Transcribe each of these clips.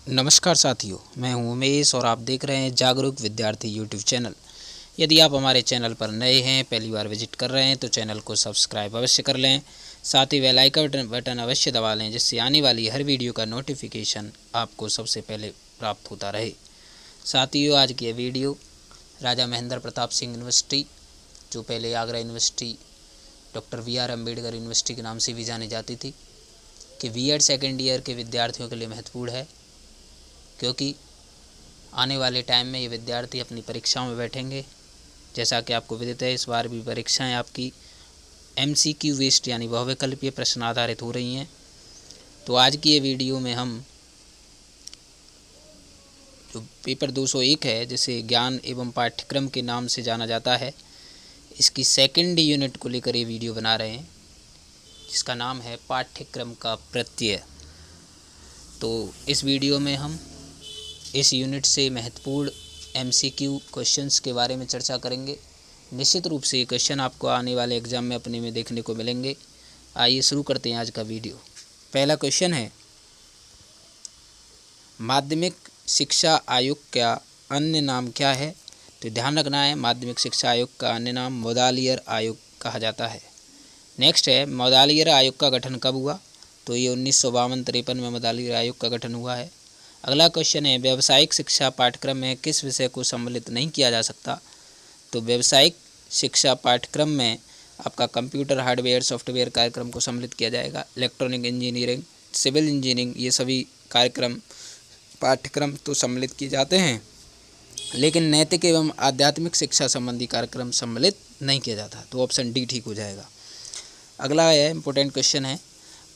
नमस्कार साथियों, मैं हूं उमेश और आप देख रहे हैं जागरूक विद्यार्थी यूट्यूब चैनल। यदि आप हमारे चैनल पर नए हैं, पहली बार विजिट कर रहे हैं तो चैनल को सब्सक्राइब अवश्य कर लें। साथ ही बेल आइकन बटन अवश्य दबा लें, जिससे आने वाली हर वीडियो का नोटिफिकेशन आपको सबसे पहले प्राप्त होता रहे। साथियों, आज की यह वीडियो राजा महेंद्र प्रताप सिंह यूनिवर्सिटी, जो पहले Agra university doctor BR Ambedkar university के नाम से भी जानी जाती थी, कि B.Ed सेकेंड ईयर के विद्यार्थियों के लिए महत्वपूर्ण है, क्योंकि आने वाले टाइम में ये विद्यार्थी अपनी परीक्षाओं में बैठेंगे। जैसा कि आपको विदित है, इस बार भी परीक्षाएं आपकी MCQ बेस्ड यानी बहुविकल्पीय प्रश्न आधारित हो रही हैं। तो आज की ये वीडियो में हम जो पेपर 201 है, जिसे ज्ञान एवं पाठ्यक्रम के नाम से जाना जाता है, इसकी सेकेंड यूनिट को लेकर ये वीडियो बना रहे हैं, जिसका नाम है पाठ्यक्रम का प्रत्यय। तो इस वीडियो में हम इस यूनिट से महत्वपूर्ण MCQ क्वेश्चंस के बारे में चर्चा करेंगे। निश्चित रूप से ये क्वेश्चन आपको आने वाले एग्ज़ाम में अपने में देखने को मिलेंगे। आइए शुरू करते हैं आज का वीडियो। पहला क्वेश्चन है, माध्यमिक शिक्षा आयोग का अन्य नाम क्या है? तो ध्यान रखना है, माध्यमिक शिक्षा आयोग का अन्य नाम मोदालियर आयोग कहा जाता है। नेक्स्ट है, मोदालियर आयोग का गठन कब हुआ? तो ये 1952-53 में मोदालियर आयोग का गठन हुआ है। अगला क्वेश्चन है, व्यावसायिक शिक्षा पाठ्यक्रम में किस विषय को सम्मिलित नहीं किया जा सकता? तो व्यावसायिक शिक्षा पाठ्यक्रम में आपका कंप्यूटर, हार्डवेयर, सॉफ्टवेयर कार्यक्रम को सम्मिलित किया जाएगा। इलेक्ट्रॉनिक इंजीनियरिंग, सिविल इंजीनियरिंग, ये सभी पाठ्यक्रम तो सम्मिलित किए जाते हैं, लेकिन नैतिक एवं आध्यात्मिक शिक्षा संबंधी कार्यक्रम सम्मिलित नहीं किया जाता। तो ऑप्शन डी ठीक हो जाएगा। अगला है, इम्पोर्टेंट क्वेश्चन है,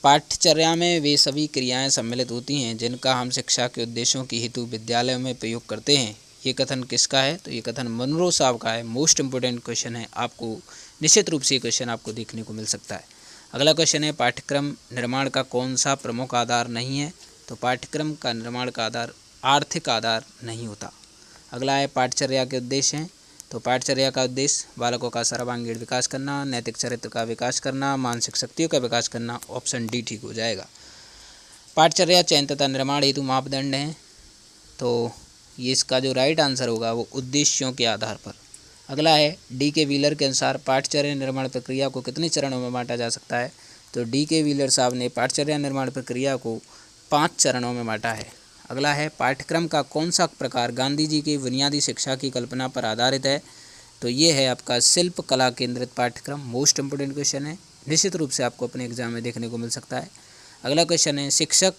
पाठ्यचर्या में वे सभी क्रियाएं सम्मिलित होती हैं जिनका हम शिक्षा के उद्देश्यों की हेतु विद्यालयों में प्रयोग करते हैं। ये कथन किसका है? तो ये कथन मनरो साहब का है। मोस्ट इम्पोर्टेंट क्वेश्चन है, आपको निश्चित रूप से ये क्वेश्चन आपको देखने को मिल सकता है। अगला क्वेश्चन है, पाठ्यक्रम निर्माण का कौन सा प्रमुख आधार नहीं है? तो पाठ्यक्रम का निर्माण का आधार आर्थिक आधार नहीं होता। अगला है, पाठ्यचर्या के उद्देश्य हैं। तो पाठ्यचर्या का उद्देश्य बालकों का सर्वांगीण विकास करना, नैतिक चरित्र का विकास करना, मानसिक शक्तियों का विकास करना। ऑप्शन डी ठीक हो जाएगा। पाठ्यचर्या चयन तथा निर्माण हेतु मापदंड हैं। तो ये इसका जो राइट आंसर होगा वो उद्देश्यों के आधार पर। अगला है, D.K. व्हीलर के अनुसार पाठ्यचर्या निर्माण प्रक्रिया को कितने चरणों में बांटा जा सकता है? तो D.K. व्हीलर साहब ने पाठ्यचर्या निर्माण प्रक्रिया को 5 चरणों में बांटा है। अगला है, पाठ्यक्रम का कौन सा प्रकार गांधी जी की बुनियादी शिक्षा की कल्पना पर आधारित है? तो ये है आपका शिल्प कला केंद्रित पाठ्यक्रम। मोस्ट इम्पोर्टेंट क्वेश्चन है, निश्चित रूप से आपको अपने एग्जाम में देखने को मिल सकता है। अगला क्वेश्चन है, शिक्षक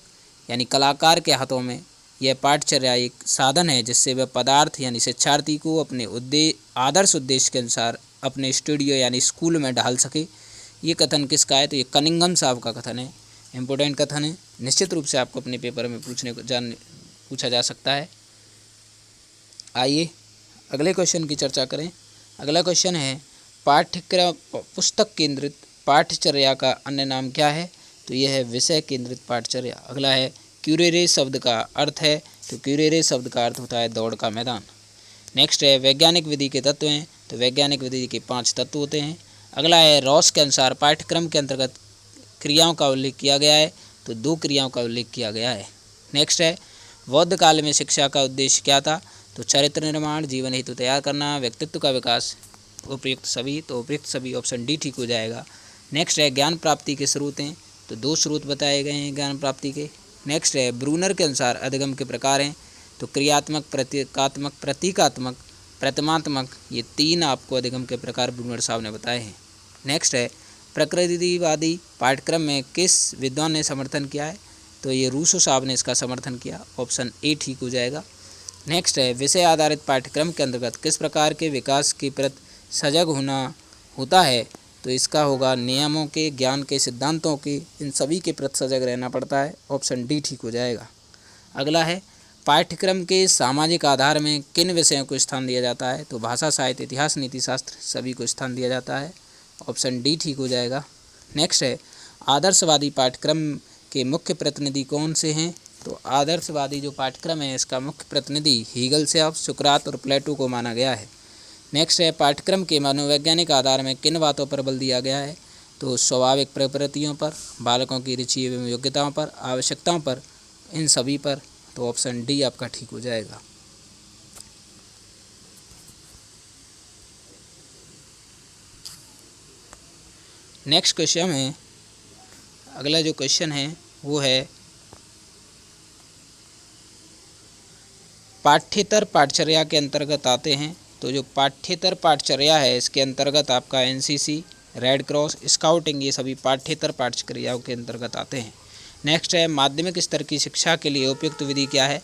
यानी कलाकार के हाथों में यह पाठ्यचर्या एक साधन है जिससे वह पदार्थ यानी शिक्षार्थी को अपने आदर्श उद्देश्य के अनुसार अपने स्टूडियो यानी स्कूल में ढाल सके। ये कथन किसका है? तो ये कनिंघम साहब का कथन है। इम्पोर्टेंट कथन है, निश्चित रूप से आपको अपने पेपर में पूछा जा सकता है। आइए अगले क्वेश्चन की चर्चा करें। अगला क्वेश्चन है, पाठ्यक्रम पुस्तक केंद्रित पाठ्यचर्या का अन्य नाम क्या है? तो यह है विषय केंद्रित पाठ्यचर्या। अगला है, क्यूरेरे शब्द का अर्थ है। तो क्यूरेरे शब्द का अर्थ होता है दौड़ का मैदान। नेक्स्ट है, वैज्ञानिक विधि के तत्व हैं। तो वैज्ञानिक विधि के 5 तत्व होते हैं। अगला है, रॉस के अनुसार पाठ्यक्रम के अंतर्गत क्रियाओं का उल्लेख किया गया है। तो 2 क्रियाओं का उल्लेख किया गया है। नेक्स्ट है, बौद्ध काल में शिक्षा का उद्देश्य क्या था? तो चरित्र निर्माण, जीवन हेतु तैयार करना, व्यक्तित्व का विकास। उपयुक्त सभी, तो उपयुक्त सभी ऑप्शन डी ठीक हो जाएगा। नेक्स्ट है, ज्ञान प्राप्ति के स्रोत हैं। तो 2 स्रोत बताए गए हैं ज्ञान प्राप्ति के। नेक्स्ट है, ब्रूनर के अनुसार अधिगम के प्रकार हैं। तो क्रियात्मक, प्रतीकात्मक, प्रतीकात्मक, प्रतिमात्मक, ये 3 आपको अधिगम के प्रकार ब्रूनर साहब ने बताए हैं। नेक्स्ट है, प्रकृतिवादी पाठ्यक्रम में किस विद्वान ने समर्थन किया है? तो ये रूसो साहब ने इसका समर्थन किया। ऑप्शन ए ठीक हो जाएगा। नेक्स्ट है, विषय आधारित पाठ्यक्रम के अंतर्गत किस प्रकार के विकास के प्रति सजग होता है? तो इसका होगा नियमों के, ज्ञान के, सिद्धांतों के, इन सभी के प्रति सजग रहना पड़ता है। ऑप्शन डी ठीक हो जाएगा। अगला है, पाठ्यक्रम के सामाजिक आधार में किन विषयों को स्थान दिया जाता है? तो भाषा, साहित्य, इतिहास, नीति शास्त्र, सभी को स्थान दिया जाता है। ऑप्शन डी ठीक हो जाएगा। नेक्स्ट है, आदर्शवादी पाठ्यक्रम के मुख्य प्रतिनिधि कौन से हैं? तो आदर्शवादी जो पाठ्यक्रम है इसका मुख्य प्रतिनिधि हीगल से सुकरात और प्लेटो को माना गया है। नेक्स्ट है, पाठ्यक्रम के मनोवैज्ञानिक आधार में किन बातों पर बल दिया गया है? तो स्वाभाविक प्रवृत्तियों पर, बालकों की रुचि एवं योग्यताओं पर, आवश्यकताओं पर, इन सभी पर तो ऑप्शन डी आपका ठीक हो जाएगा। नेक्स्ट क्वेश्चन है, अगला जो क्वेश्चन है वो है पाठ्येतर पाठचर्या के अंतर्गत आते हैं। तो जो पाठ्येतर पाठचर्या है इसके अंतर्गत आपका एनसीसी, रेड क्रॉस, स्काउटिंग, ये सभी पाठ्येतर पाठचर्याओं के अंतर्गत आते हैं। नेक्स्ट है माध्यमिक स्तर की शिक्षा के लिए उपयुक्त विधि क्या है?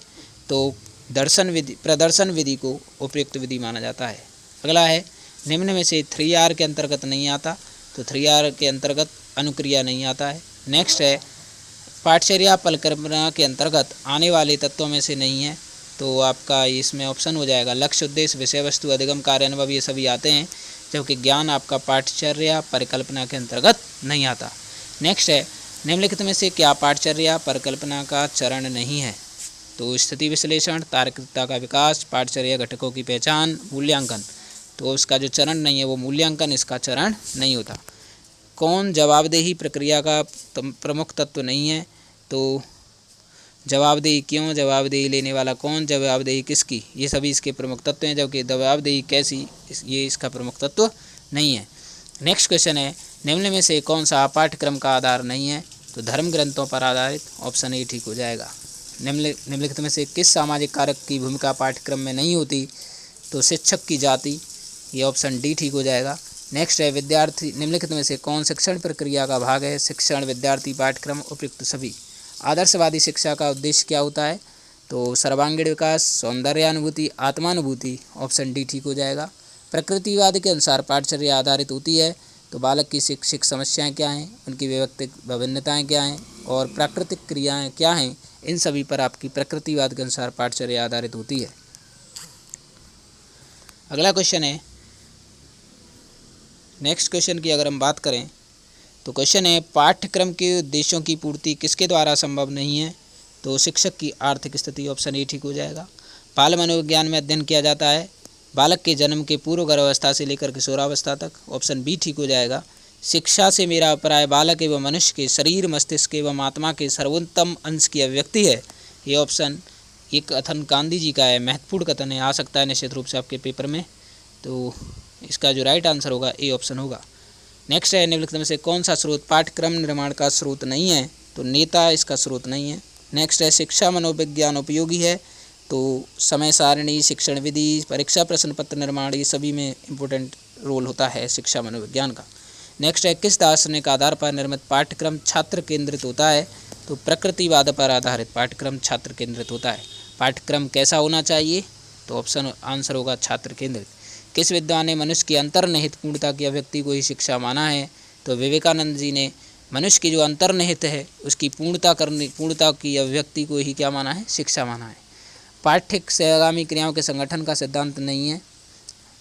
तो प्रदर्शन विधि को उपयुक्त विधि माना जाता है। अगला है निम्न में से 3R के अंतर्गत नहीं आता, तो 3R के अंतर्गत अनुक्रिया नहीं आता है। नेक्स्ट है पाठचर्या परिकल्पना के अंतर्गत आने वाले तत्वों में से नहीं है, तो आपका इसमें ऑप्शन हो जाएगा लक्ष्य, उद्देश्य, विषय वस्तु, अधिगम, कार्य, अनुभव, ये सभी आते हैं, जबकि ज्ञान आपका पाठचर्या परिकल्पना के अंतर्गत नहीं आता। नेक्स्ट है निम्नलिखित में से क्या पाठचर्या परिकल्पना का चरण नहीं है? तो स्थिति विश्लेषण, तार्किकता का विकास, पाठचर्या घटकों की पहचान, मूल्यांकन। तो उसका जो चरण नहीं है वो मूल्यांकन इसका चरण नहीं होता। कौन जवाबदेही प्रक्रिया का प्रमुख तत्व नहीं है? तो जवाबदेही क्यों, जवाबदेही लेने वाला कौन, जवाबदेही किसकी, ये सभी इसके प्रमुख तत्व हैं, जबकि जवाबदेही कैसी ये इसका प्रमुख तत्व नहीं है। नेक्स्ट क्वेश्चन है निम्न में से कौन सा पाठ्यक्रम का आधार नहीं है? तो धर्म ग्रंथों पर आधारित, ऑप्शन ए ठीक हो जाएगा। निम्नलिखित में से किस सामाजिक कारक की भूमिका पाठ्यक्रम में नहीं होती? तो शिक्षक की जाति, ये ऑप्शन डी ठीक हो जाएगा। नेक्स्ट है विद्यार्थी, निम्नलिखित में से कौन शिक्षण प्रक्रिया का भाग है? शिक्षण, विद्यार्थी, पाठ्यक्रम, उपयुक्त सभी। आदर्शवादी शिक्षा का उद्देश्य क्या होता है? तो सर्वांगीण विकास, सौंदर्यानुभूति, आत्मानुभूति, ऑप्शन डी ठीक हो जाएगा। प्रकृतिवाद के अनुसार पाठचर्या आधारित होती है, तो बालक की शैक्षिक समस्याएं क्या हैं, उनकी व्यक्तिगत विभिन्नताएं क्या हैं और प्राकृतिक क्रियाएं क्या हैं, इन सभी पर आपकी प्रकृतिवाद के अनुसार पाठचर्या आधारित होती है। अगला क्वेश्चन है, नेक्स्ट क्वेश्चन की अगर हम बात करें तो क्वेश्चन है पाठ्यक्रम के उद्देश्यों की पूर्ति किसके द्वारा संभव नहीं है? तो शिक्षक की आर्थिक स्थिति, ऑप्शन ए ठीक हो जाएगा। बाल मनोविज्ञान में अध्ययन किया जाता है बालक के जन्म के पूर्व गर्भावस्था से लेकर किशोरावस्था तक, ऑप्शन बी ठीक हो जाएगा। शिक्षा से मेरा अभिप्राय बालक एवं मनुष्य के शरीर, मस्तिष्क एवं आत्मा के सर्वोत्तम अंश की अभिव्यक्ति है, ये ऑप्शन, ये कथन गांधी जी का है, महत्वपूर्ण कथन है, आ सकता है निश्चित रूप से आपके पेपर में, तो इसका जो राइट आंसर होगा ए ऑप्शन होगा। नेक्स्ट है निम्नलिखित में से कौन सा स्रोत पाठ्यक्रम निर्माण का स्रोत नहीं है? तो नेता इसका स्रोत नहीं है। नेक्स्ट है शिक्षा मनोविज्ञान उपयोगी है, तो समय सारणी, शिक्षण विधि, परीक्षा प्रश्न पत्र निर्माण, ये सभी में इम्पोर्टेंट रोल होता है शिक्षा मनोविज्ञान का। नेक्स्ट है किस दार्शनिक आधार पर निर्मित पाठ्यक्रम छात्र केंद्रित होता है? तो प्रकृतिवाद पर आधारित पाठ्यक्रम छात्र केंद्रित होता है। पाठ्यक्रम कैसा होना चाहिए? तो ऑप्शन आंसर होगा छात्र केंद्रित। किस विद्वान ने मनुष्य की अंतर्निहित पूर्णता की अभिव्यक्ति को ही शिक्षा माना है? तो विवेकानंद जी ने मनुष्य की जो अंतर्निहित है उसकी पूर्णता की अभिव्यक्ति को ही क्या माना है? शिक्षा माना है। पाठ्यक से आगामी क्रियाओं के संगठन का सिद्धांत नहीं है।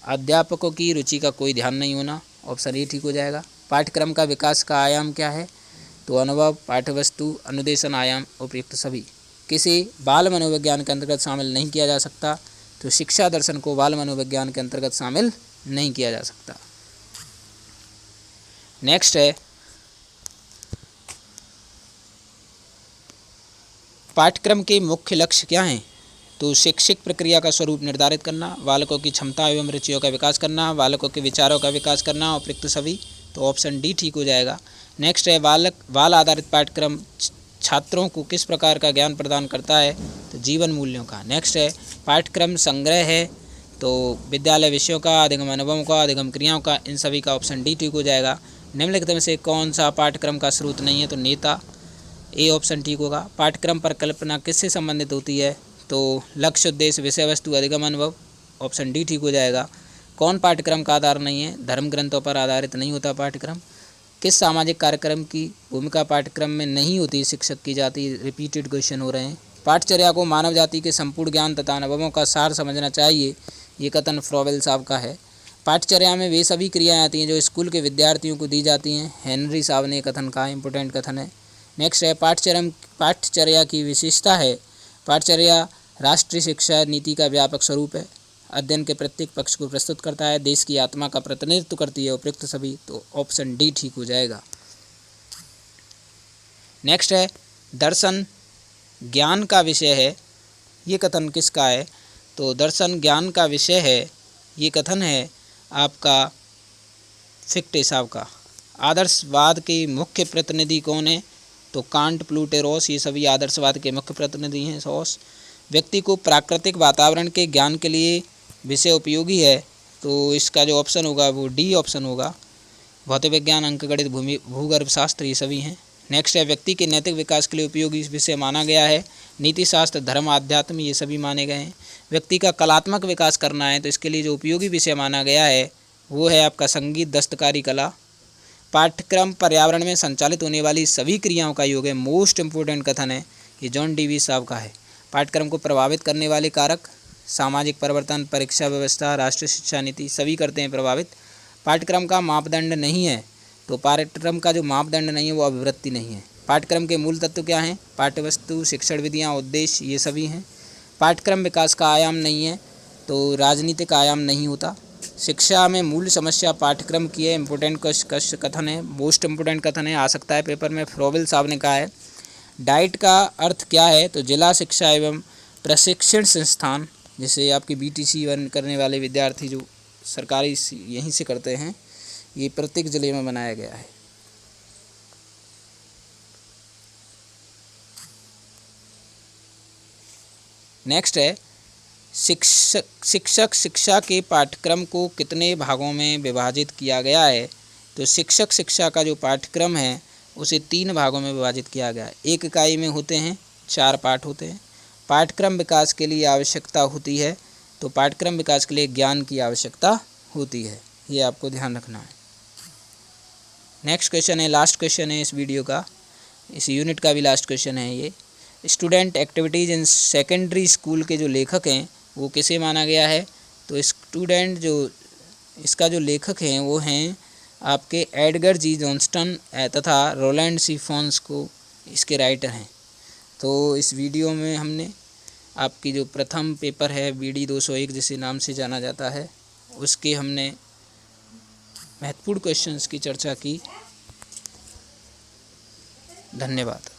अध्यापकों की रुचि का कोई ध्यान नहीं होना, ऑप्शन ए ठीक हो जाएगा। पाठ्यक्रम का विकास का आयाम क्या है? तो अनुभव, पाठ्यवस्तु, अनुदेशन, आयाम, उपयुक्त सभी। किसी बाल मनोविज्ञान के अंतर्गत शामिल नहीं किया जा सकता? तो शिक्षा दर्शन को बाल मनोविज्ञान के अंतर्गत शामिल नहीं किया जा सकता। नेक्स्ट है पाठ्यक्रम के मुख्य लक्ष्य क्या हैं? तो शैक्षिक प्रक्रिया का स्वरूप निर्धारित करना, बालकों की क्षमता एवं रुचियों का विकास करना, बालकों के विचारों का विकास करना, उपयुक्त सभी, तो ऑप्शन डी ठीक हो जाएगा। नेक्स्ट है बाल आधारित पाठ्यक्रम छात्रों को किस प्रकार का ज्ञान प्रदान करता है? तो जीवन मूल्यों का। नेक्स्ट है पाठ्यक्रम संग्रह है, तो विद्यालय विषयों का, अधिगम अनुभवों का, अधिगम क्रियाओं का, इन सभी का ऑप्शन डी ठीक हो जाएगा। निम्नलिखित में से कौन सा पाठ्यक्रम का स्रोत नहीं है? तो नेता, ए ऑप्शन ठीक होगा। पाठ्यक्रम पर कल्पना किससे संबंधित होती है? तो लक्ष्य, उद्देश्य, विषय वस्तु, अधिगम अनुभव, ऑप्शन डी ठीक हो जाएगा। कौन पाठ्यक्रम का आधार नहीं है? धर्म ग्रंथों पर आधारित नहीं होता पाठ्यक्रम। किस सामाजिक कार्यक्रम की भूमिका पाठ्यक्रम में नहीं होती? शिक्षक की जाति, रिपीटेड क्वेश्चन हो रहे हैं। पाठचर्या को मानव जाति के संपूर्ण ज्ञान तथा अनुभवों का सार समझना चाहिए, ये कथन फ्रॉवेल साहब का है। पाठचर्या में वे सभी क्रियाएं आती हैं जो स्कूल के विद्यार्थियों को दी जाती हैं, हेनरी साहब ने कथन कहा, इंपोर्टेंट कथन है। नेक्स्ट है पाठचर्या की विशेषता है, पाठचर्या राष्ट्रीय शिक्षा नीति का व्यापक स्वरूप है, अध्ययन के प्रत्येक पक्ष को प्रस्तुत करता है, देश की आत्मा का प्रतिनिधित्व करती है, उपयुक्त सभी, तो ऑप्शन डी ठीक हो जाएगा। नेक्स्ट है दर्शन ज्ञान का विषय है, ये कथन किसका है? तो दर्शन ज्ञान का विषय है, ये कथन है आपका फिक्टे साहब का। आदर्शवाद के मुख्य प्रतिनिधि कौन है? तो कांट, प्लूटे, रॉस, ये सभी आदर्शवाद के मुख्य प्रतिनिधि हैं। रॉस। व्यक्ति को प्राकृतिक वातावरण के ज्ञान के लिए विषय उपयोगी है, तो इसका जो ऑप्शन होगा वो डी ऑप्शन होगा। भौतिक विज्ञान, अंकगणित, भूगर्भ शास्त्र, ये सभी हैं। नेक्स्ट है व्यक्ति के नैतिक विकास के लिए उपयोगी विषय माना गया है, नीति शास्त्र, धर्म, आध्यात्म, ये सभी माने गए हैं। व्यक्ति का कलात्मक विकास करना है तो इसके लिए जो उपयोगी विषय माना गया है वो है आपका संगीत, दस्तकारी, कला। पाठ्यक्रम पर्यावरण में संचालित होने वाली सभी क्रियाओं का योग है, मोस्ट इम्पोर्टेंट कथन है, ये जॉन डीवी साहब का है। पाठ्यक्रम को प्रभावित करने वाले कारक, सामाजिक परिवर्तन, परीक्षा व्यवस्था, राष्ट्रीय शिक्षा नीति, सभी करते हैं प्रभावित। पाठ्यक्रम का मापदंड नहीं है, तो पाठ्यक्रम का जो मापदंड नहीं है वो अभिवृत्ति नहीं है। पाठ्यक्रम के मूल तत्व क्या हैं? पाठ्यवस्तु, शिक्षण विधियाँ, उद्देश्य, ये सभी हैं। पाठ्यक्रम विकास का आयाम नहीं है, तो राजनीतिक आयाम नहीं होता। शिक्षा में मूल समस्या पाठ्यक्रम की है, इम्पोर्टेंट कथन है, मोस्ट इम्पोर्टेंट कथन है, आ सकता है पेपर में। फ्रोबेल साहब ने कहा है। डाइट का अर्थ क्या है? तो जिला शिक्षा एवं प्रशिक्षण संस्थान, जैसे आपकी BTC करने वाले विद्यार्थी जो सरकारी यहीं से करते हैं, ये प्रत्येक जिले में बनाया गया है। नेक्स्ट है शिक्षक शिक्षा के पाठ्यक्रम को कितने भागों में विभाजित किया गया है? तो शिक्षक शिक्षा का जो पाठ्यक्रम है उसे 3 भागों में विभाजित किया गया है। एक इकाई में होते हैं 4 पाठ होते हैं। पाठ्यक्रम विकास के लिए आवश्यकता होती है, तो पाठ्यक्रम विकास के लिए ज्ञान की आवश्यकता होती है, ये आपको ध्यान रखना है। नेक्स्ट क्वेश्चन है, लास्ट क्वेश्चन है इस वीडियो का, इस यूनिट का भी लास्ट क्वेश्चन है ये। Student activities in secondary school के जो लेखक हैं वो किसे माना गया है? तो स्टूडेंट जो इसका जो लेखक हैं वो हैं आपके एडगर जी जॉनस्टन तथा रोलैंड सी फॉन्स को इसके राइटर हैं। तो इस वीडियो में हमने आपकी जो प्रथम पेपर है BD 201 जिसे नाम से जाना जाता है, उसके हमने महत्वपूर्ण क्वेश्चंस की चर्चा की। धन्यवाद।